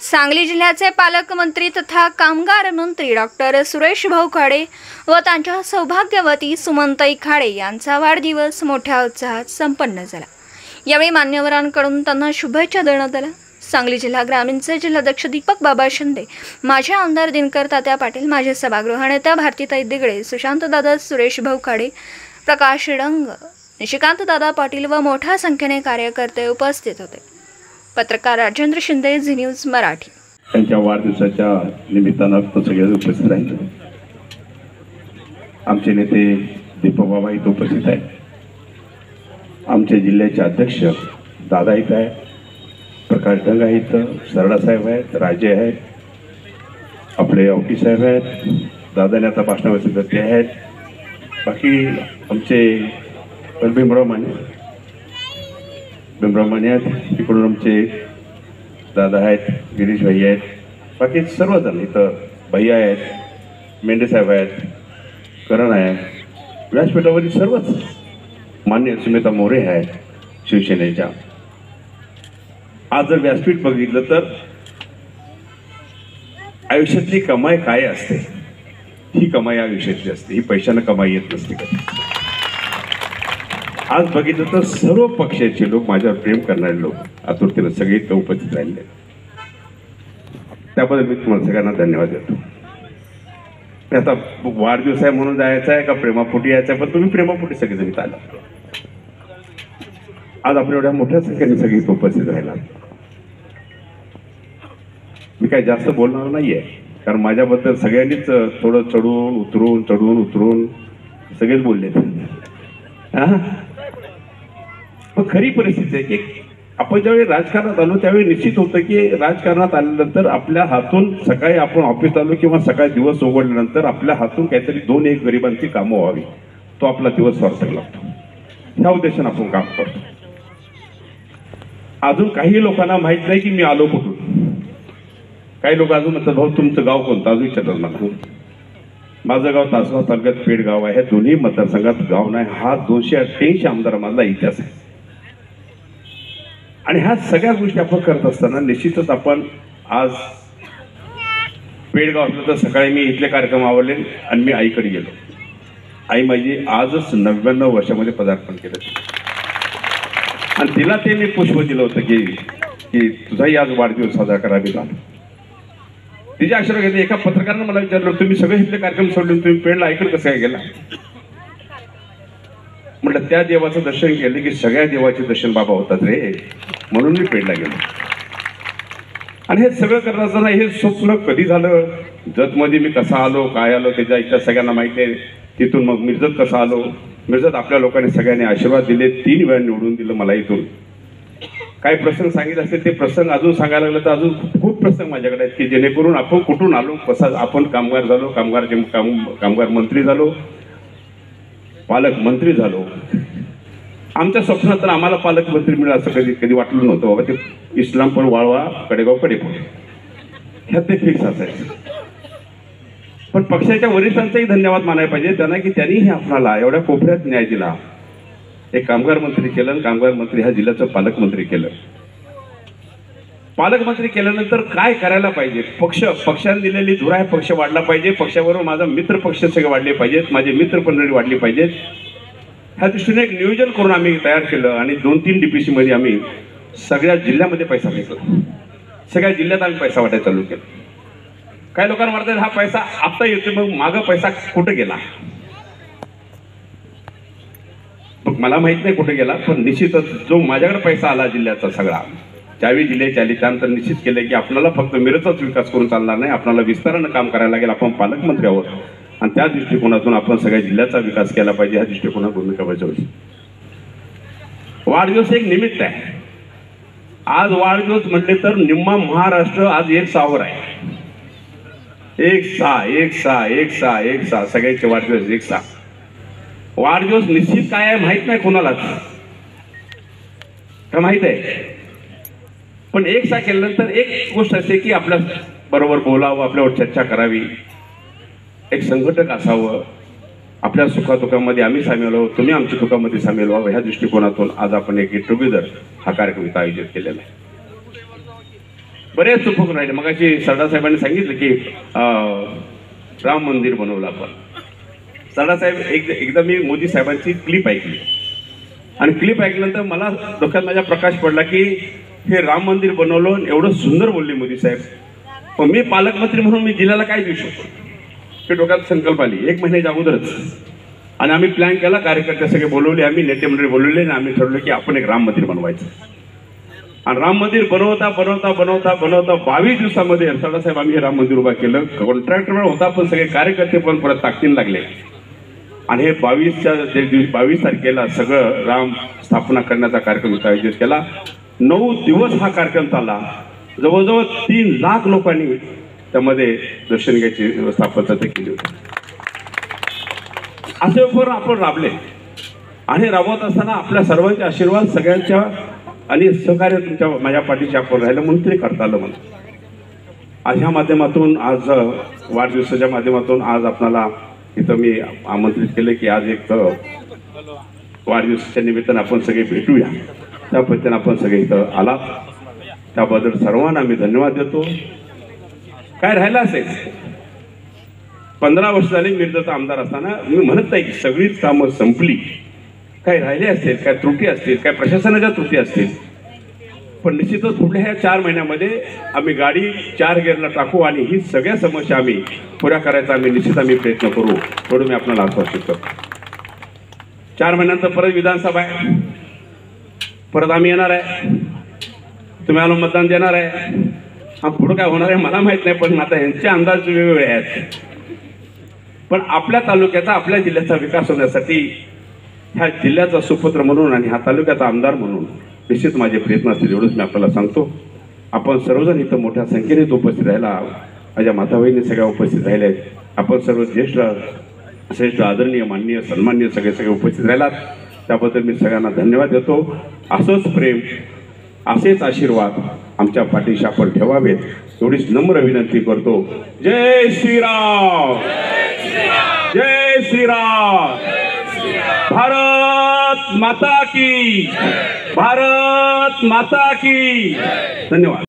सांगली जिल्ह्याचे पालकमंत्री तथा कामगार मंत्री डॉक्टर सुरेश भाऊ खाडे व त्यांच्या सौभाग्यवती सुमनताई खाडे यांचा वाढदिवस मोठ्या उत्साहात संपन्न झाला। यावेळी मान्यवरांकडून त्यांना शुभेच्छा देण्यात आल्या। सांगली जिल्हा ग्रामीणचे जिल्हाध्यक्ष दीपक बाबा शिंदे, माजी आमदार दिनकर तात्या पाटील, माजी सभागृह नेत्या भारतीताई दिगडे, सुशांत दादा, सुरेश भाऊ खाडे, प्रकाश डंग, निशिकांत दादा पाटील व मोठ्या संख्येने कार्यकर्ते उपस्थित होते। पत्रकार राजेंद्र शिंदे, झी न्यूज मराठी। त्यांच्या वाढदिवसाच्या निमित्तानं सगळे उपस्थित राहिले। आमचे नेते दीपक बाबा इथे उपस्थित आहेत, आमचे जिल्ह्याचे अध्यक्ष दादा इथे आहेत, प्रकाश डंग आहेत, सरडा साहेब आहेत, राजे आहेत, आपले औटी साहेब आहेत, दादाने आता भाषणामध्ये ते आहेत, बाकी आमचे भीमराव आहेत, इकडून आमचे दादा आहेत, गिरीश भाई आहेत, बाकी सर्वजण इथं भैया आहेत, मेंढे साहेब आहेत, करण आहे, व्यासपीठावरील सर्वच मान्य सुमिता मोरे आहेत शिवसेनेच्या। आज जर व्यासपीठ बघितलं तर आयुष्यातली कमाई काय असते, ही कमाई आयुष्यातली असते, ही पैशानं कमाई येत नसते कधी। आज बघितलं तर सर्व पक्षाचे लोक, माझ्यावर प्रेम करणारे लोक आतुरतेने सगळे इथं उपस्थित राहिले, त्याबद्दल मी तुम्हाला सगळ्यांना धन्यवाद देतो। आता वाढदिवस आहे म्हणून जायचं आहे का प्रेमापोटी यायचं आहे, पण तुम्ही प्रेमापोटी सगळेजण इथं आला। आज आपण एवढ्या मोठ्या संख्येने सगळे इथं उपस्थित राहिला। मी काही जास्त बोलणार नाहीये, कारण माझ्याबद्दल सगळ्यांनीच थोडं चढून उतरून सगळेच बोलले। पण खरी परिस्थिती आहे की आपण ज्यावेळी राजकारणात आलो त्यावेळी निश्चित होतं की राजकारणात आल्यानंतर आपल्या हातून सकाळी आपण ऑफिस आलो किंवा सकाळी दिवस उघडल्यानंतर आपल्या हातून काहीतरी 2-1 गरिबांची कामं व्हावी, तो आपला दिवस सार्थक लागतो। ह्या उद्देशाने आपण काम करतो। अजून काही लोकांना माहित नाही की मी आलो कुठून। काही लोक अजून म्हणतात, भाऊ तुमचं गाव कोणतं, अजून विचारलं मला। माझं गाव तासगाव तालुक्यात पेड गाव आहे, दोन्ही मतदारसंघात गाव नाही। हा 288 आमदारांमधला इतिहास आहे। आणि ह्या सगळ्या गोष्टी आपण करत असताना निश्चितच आपण आज पेडगाव असलं तर सकाळी मी इथले कार्यक्रम आवडले आणि मी आईकडे गेलो। आई माझी आजच 99 वर्षामध्ये पदार्पण केलं आणि तिला ते मी पुष्प दिलं होतं की तुझाही आज वाढदिवस साजरा करावी लागला। तिचे आशीर्वाद घेतले। एका पत्रकारानं मला विचारलं, तुम्ही सगळे इथले कार्यक्रम सोडले, तुम्ही पेडला आईकडे कसं काय गेला? म्हटलं त्या देवाचं दर्शन केलं की सगळ्या देवाचे दर्शन बाबा होतात रे, म्हणून मी पेडला गेलो। आणि हे सगळं करत असताना हे स्वप्न कधी झालं, जतमध्ये मी कसा आलो, काय आलो, त्याच्या इच्छा सगळ्यांना माहिती आहे। तिथून मग मिरजत कसा आलो, मिरजत आपल्या लोकांनी सगळ्यांनी आशीर्वाद दिले, 3 वेळा निवडून दिलं मला इथून। काही प्रसंग सांगितले असते, ते प्रसंग अजून सांगायला लागलं तर अजून खूप प्रसंग माझ्याकडे आहेत की जेणेकरून आपण कुठून आलो, कसा आपण कामगार झालो, कामगार मंत्री झालो, पालकमंत्री झालो। आमच्या स्वप्नात तर आम्हाला पालकमंत्री मिळेल असं कधी वाटलं नव्हतं बाबा। ते इस्लामपूर, वाळवा, कडेगाव, कडेपूर ह्यात ते फिक्स असायचं। पण पक्षाच्या वरिष्ठांचाही धन्यवाद मानायला पाहिजे त्यांना की त्यांनीही आपल्याला एवढ्या कोपऱ्यात न्याय दिला। एक कामगार मंत्री केलं आणि कामगार मंत्री ह्या जिल्ह्याचं पालकमंत्री केलं। पालकमंत्री केल्यानंतर काय करायला पाहिजे, पक्षाने दिलेली धुरा आहे, पक्ष वाढला पाहिजे, पक्षाबरोबर माझा मित्र पक्ष सगळे वाढले पाहिजेत, माझे मित्र मंडळी वाढली पाहिजेत। ह्या दृष्टीने एक नियोजन करून आम्ही तयार केलं आणि 2-3 DPC मध्ये आम्ही सगळ्या जिल्ह्यामध्ये पैसा फेकला। सगळ्या जिल्ह्यात आम्ही पैसा वाटायला चालू केलं। काही लोकांना वाटतं हा पैसा आता येतो, मग मागं पैसा कुठे गेला? मग मला माहित नाही कुठे गेला, पण निश्चितच जो माझ्याकडे पैसा आला जिल्ह्याचा सगळा, ज्यावेळी जिल्ह्याची आली त्यानंतर निश्चित केलं की आपल्याला फक्त मिरजचाच विकास करून चालणार नाही, आपल्याला विस्तारानं काम करायला लागेल। आपण पालकमंत्री आहोत आणि त्या दृष्टिकोनातून आपण सगळ्या जिल्ह्याचा विकास केला पाहिजे, ह्या दृष्टिकोनात भूमिका बजावली। वाढदिवस एक निमित्त आहे। आज वाढदिवस म्हटले तर निम्मा महाराष्ट्र आज एक सावर आहे। एक सहा सगळ्यांचे वाढदिवस एक सहा। वाढदिवस निश्चित काय आहे माहित नाही कोणालाच, का माहित आहे? पण एक सा केल्यानंतर एक गोष्ट असते की आपल्या बरोबर बोलावं, आपल्यावर चर्चा करावी, एक संघटक असावं, आपल्या सुखादुखामध्ये आम्ही सामील आहोत, तुम्ही आमच्या दुःखामध्ये सामील व्हावं, ह्या दृष्टिकोनातून आज आपण एक गेट टुगेदर हा कार्यक्रम इथं आयोजित केलेला आहे। बरेच उपक्रम राहिले. मगाशी सरदारसाहेबांनी सांगितलं की राम मंदिर बनवलं आपण. सरदारसाहेब एकदा मी मोदी साहेबांची क्लिप ऐकली आणि क्लिप ऐकल्यानंतर मला डोक्यात माझ्या प्रकाश पडला की हे राम मंदिर बनवलं, एवढं सुंदर बोलले मोदी साहेब. पण मी पालकमंत्री म्हणून मी जिल्ह्याला काय देऊ शकतो हे डोक्यात संकल्प आली 1 महिन्याच्या अगोदरच. आणि आम्ही प्लॅन केला, कार्यकर्ते सगळे बोलवले, आम्ही नेते मंडळी बोलवले आणि आम्ही ठरवलं की आपण एक राम मंदिर बनवायचं. आणि राम मंदिर बनवता बनवता बनवता बनवता 22 दिवसामध्ये सरदारसाहेब आम्ही हे राम मंदिर उभा केलं. कॉन्ट्रॅक्टर होता पण सगळे कार्यकर्ते पण परत ताकदीने लागले आणि हे 22 तारखेला सगळं राम स्थापना करण्याचा कार्यक्रम आयोजित केला. 9 दिवस हा कार्यक्रम चालला. जवळजवळ 3 लाख लोकांनी त्यामध्ये दर्शन घ्यायची व्यवस्था आपण केली होती. असे उपक्रम आपण राबले आणि राबवत असताना आपल्या सर्वांचे आशीर्वाद सगळ्यांच्या आणि सहकार्य तुमच्या माझ्या पाठीशी आपण राहिलं म्हणून तरी करता आलं मला. आज ह्या माध्यमातून आज वाढदिवसाच्या माध्यमातून आज आपल्याला इथं मी आमंत्रित केलं की आज एक वाढदिवसाच्या निमित्तानं आपण सगळे भेटूया. त्या पद्धतीने आपण सगळे इथं आलात त्याबद्दल सर्वांना मी धन्यवाद देतो. काय राहिलं असेल 15 वर्ष झाली मिरजेचा आमदार असताना मी म्हणत नाही की सगळीच कामं संपली. काही राहिले असतील, काय त्रुटी असतील, काय प्रशासनाच्या त्रुटी असतील, पण निश्चितच पुढल्या ह्या 4 महिन्यामध्ये आम्ही गाडी 4 गिअरला टाकू आणि ही सगळ्या समस्या आम्ही पुऱ्या करायचा आम्ही प्रयत्न करू एवढं मी आपल्याला आश्वासित करतो. 4 महिन्यानंतर परत विधानसभा आहे, परत आम्ही येणार आहे, तुम्ही आलो मतदान देणार आहे. हा पुढं काय होणार आहे मला माहित नाही, पण आता यांचे अंदाज वेगवेगळे आहेत. पण आपल्या तालुक्याचा आपल्या जिल्ह्याचा विकास होण्यासाठी ह्या जिल्ह्याचा सुपुत्र म्हणून आणि ह्या तालुक्याचा आमदार म्हणून निश्चित माझे प्रयत्न असतील एवढंच मी आपल्याला सांगतो. आपण सर्वजण इथं मोठ्या संख्येने उपस्थित राहिला, माझ्या माताबहिणी सगळ्या उपस्थित राहिल्या आहेत. आपण सर्व श्रेष्ठ आदरणीय माननीय सन्माननीय सगळे उपस्थित राहिलात त्याबद्दल मी सगळ्यांना धन्यवाद देतो. असंच प्रेम असेच आशीर्वाद आमच्या पाठीशी आपण ठेवावेत एवढीच नम्र विनंती करतो. जय श्रीराम, जय श्रीराम. भारत माता की, भारत माता की. धन्यवाद.